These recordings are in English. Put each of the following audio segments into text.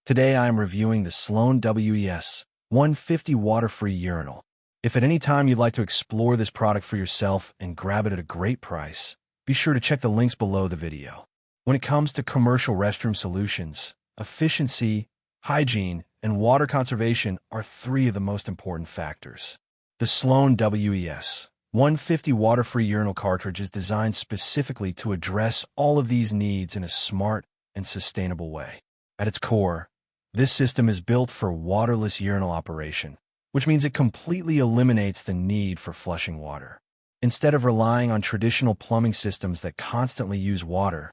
Today I am reviewing the Sloan WES-150 Water-Free Urinal. If at any time you'd like to explore this product for yourself and grab it at a great price, be sure to check the links below the video. When it comes to commercial restroom solutions, efficiency, hygiene, and water conservation are three of the most important factors. The Sloan WES-150 Water-Free Urinal Cartridge is designed specifically to address all of these needs in a smart and sustainable way. At its core, this system is built for waterless urinal operation, which means it completely eliminates the need for flushing water. Instead of relying on traditional plumbing systems that constantly use water,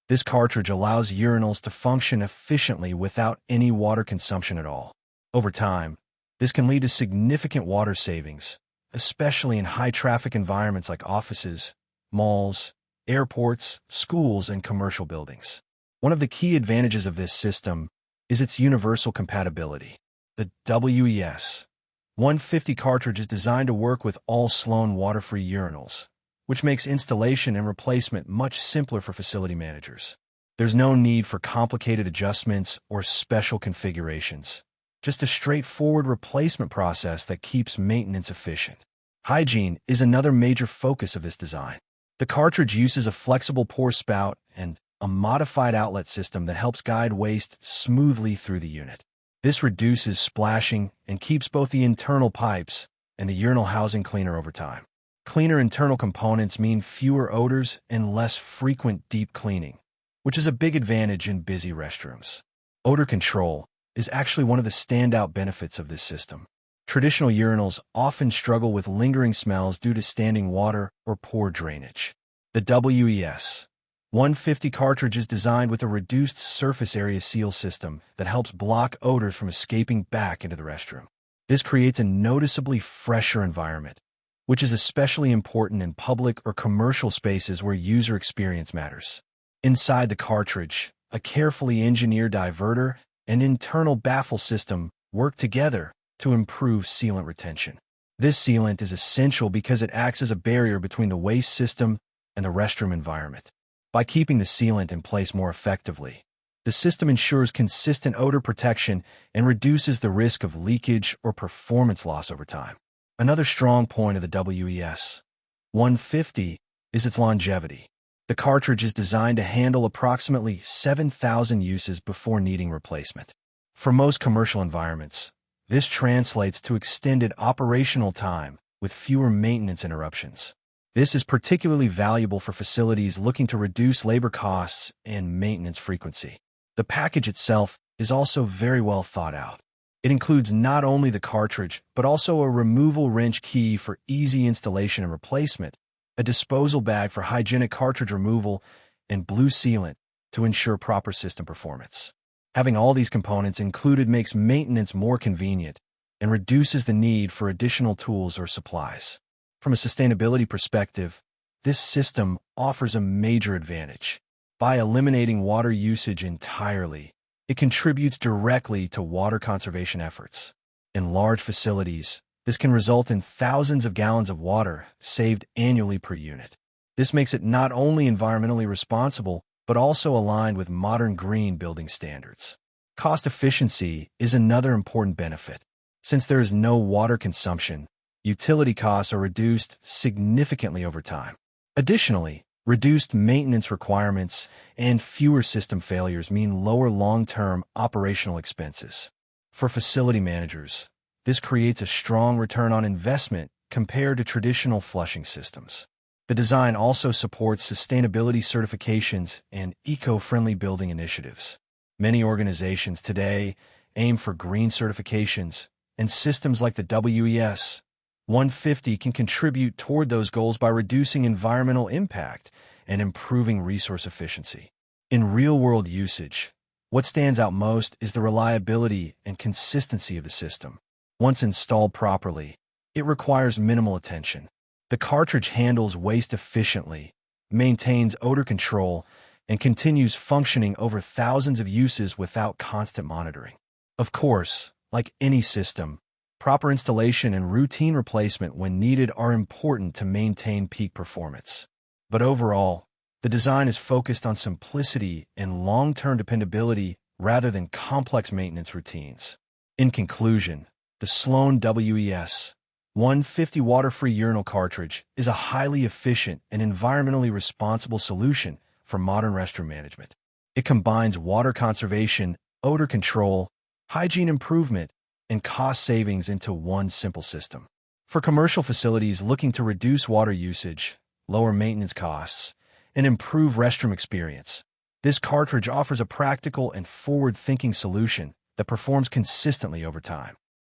this cartridge allows urinals to function efficiently without any water consumption at all. Over time, this can lead to significant water savings, especially in high-traffic environments like offices, malls, airports, schools, and commercial buildings. One of the key advantages of this system is its universal compatibility. The WES-150 cartridge is designed to work with all Sloan WaterFree urinals, which makes installation and replacement much simpler for facility managers. There's no need for complicated adjustments or special configurations, just a straightforward replacement process that keeps maintenance efficient. Hygiene is another major focus of this design. The cartridge uses a flexible pour spout and a modified outlet system that helps guide waste smoothly through the unit. This reduces splashing and keeps both the internal pipes and the urinal housing cleaner over time. Cleaner internal components mean fewer odors and less frequent deep cleaning, which is a big advantage in busy restrooms. Odor control is actually one of the standout benefits of this system. Traditional urinals often struggle with lingering smells due to standing water or poor drainage. The WES-150 cartridge is designed with a reduced surface area seal system that helps block odors from escaping back into the restroom. This creates a noticeably fresher environment, which is especially important in public or commercial spaces where user experience matters. Inside the cartridge, a carefully engineered diverter and internal baffle system work together to improve sealant retention. This sealant is essential because it acts as a barrier between the waste system and the restroom environment. By keeping the sealant in place more effectively, the system ensures consistent odor protection and reduces the risk of leakage or performance loss over time. Another strong point of the WES-150 is its longevity. The cartridge is designed to handle approximately 7,000 uses before needing replacement. For most commercial environments, this translates to extended operational time with fewer maintenance interruptions. This is particularly valuable for facilities looking to reduce labor costs and maintenance frequency. The package itself is also very well thought out. It includes not only the cartridge, but also a removal wrench key for easy installation and replacement, a disposal bag for hygienic cartridge removal, and blue sealant to ensure proper system performance. Having all these components included makes maintenance more convenient and reduces the need for additional tools or supplies. From a sustainability perspective, this system offers a major advantage. By eliminating water usage entirely, it contributes directly to water conservation efforts. In large facilities, this can result in thousands of gallons of water saved annually per unit. This makes it not only environmentally responsible, but also aligned with modern green building standards. Cost efficiency is another important benefit. Since there is no water consumption, utility costs are reduced significantly over time. Additionally, reduced maintenance requirements and fewer system failures mean lower long-term operational expenses. For facility managers, this creates a strong return on investment compared to traditional flushing systems. The design also supports sustainability certifications and eco-friendly building initiatives. Many organizations today aim for green certifications, and systems like the WES-150 can contribute toward those goals by reducing environmental impact and improving resource efficiency. In real-world usage, what stands out most is the reliability and consistency of the system. Once installed properly, it requires minimal attention. The cartridge handles waste efficiently, maintains odor control, and continues functioning over thousands of uses without constant monitoring. Of course, like any system, proper installation and routine replacement when needed are important to maintain peak performance. But overall, the design is focused on simplicity and long-term dependability rather than complex maintenance routines. In conclusion, the Sloan WES-150 Water-Free Urinal Cartridge is a highly efficient and environmentally responsible solution for modern restroom management. It combines water conservation, odor control, hygiene improvement, and cost savings into one simple system. For commercial facilities looking to reduce water usage, lower maintenance costs, and improve restroom experience, this cartridge offers a practical and forward-thinking solution that performs consistently over time.